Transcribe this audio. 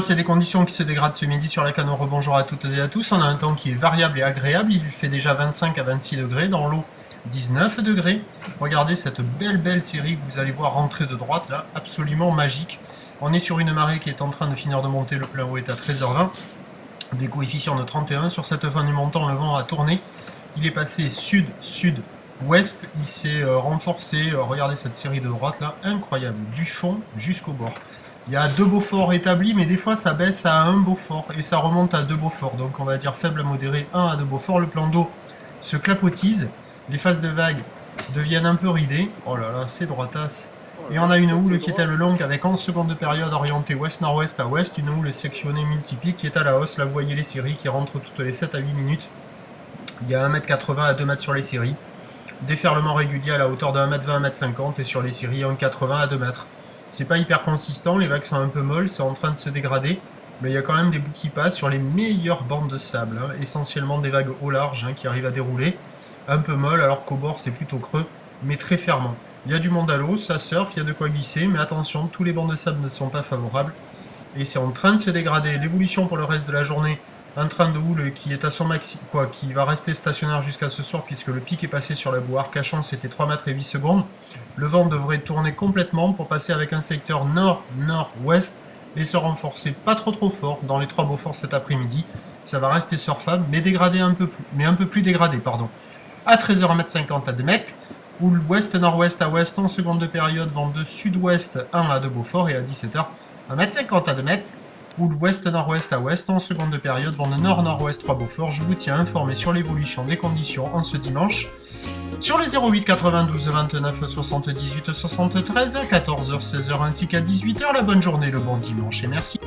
c'est des conditions qui se dégradent ce midi sur la Canaux. Rebonjour à toutes et à tous. On a un temps qui est variable et agréable. Il fait déjà 25 à 26 degrés. Dans l'eau, 19 degrés. Regardez cette belle série que vous allez voir rentrer de droite là, absolument magique. On est sur une marée qui est en train de finir de monter. Le plein eau est à 13h20. Des coefficients de 31. Sur cette fin du montant, le vent a tourné. Il est passé sud-sud-ouest. Il s'est renforcé. Regardez cette série de droite là, incroyable. Du fond jusqu'au bord. Il y a 2 Beaufort établis, mais des fois ça baisse à 1 Beaufort et ça remonte à 2 Beaufort. Donc on va dire faible à modéré, 1 à 2 Beaufort. Le plan d'eau se clapotise, les phases de vagues deviennent un peu ridées. Oh là là, c'est droitasse. Et on a une houle qui est à le longue avec 11 secondes de période orientée ouest-nord-ouest à ouest. Une houle sectionnée multiplique qui est à la hausse. Là vous voyez les séries qui rentrent toutes les 7 à 8 minutes. Il y a 1,80 m à 2 m sur les séries. Déferlement régulier à la hauteur de 1,20 m, 1,50 m et sur les séries 1,80 à 2 m. C'est pas hyper consistant, les vagues sont un peu molles, c'est en train de se dégrader, mais il y a quand même des bouts qui passent sur les meilleures bandes de sable, hein, essentiellement des vagues au large qui arrivent à dérouler, un peu molles, alors qu'au bord c'est plutôt creux, mais très fermant. Il y a du monde à l'eau, ça surfe, il y a de quoi glisser, mais attention, tous les bancs de sable ne sont pas favorables, et c'est en train de se dégrader. L'évolution pour le reste de la journée, un train de houle qui est à son maxi, qui va rester stationnaire jusqu'à ce soir, puisque le pic est passé sur la boue Arcachon, c'était 3 mètres et 8 secondes. Le vent devrait tourner complètement pour passer avec un secteur nord-nord-ouest et se renforcer pas trop fort dans les 3 Beauforts cet après-midi. Ça va rester surfable, mais dégradé un peu plus dégradé, pardon. À 13h, 1,50 m à 2 m, houle ouest-nord-ouest à ouest en seconde de période, vent de sud-ouest 1 à 2 Beaufort, et à 17h, 1,50 m à 2 m, houle ouest-nord-ouest à ouest en seconde de période, vent de nord-nord-ouest 3 Beaufort. Je vous tiens informé sur l'évolution des conditions en ce dimanche. Sur le 08 92 29 78 73, 14h, 16h ainsi qu'à 18h, la bonne journée, le bon dimanche et merci.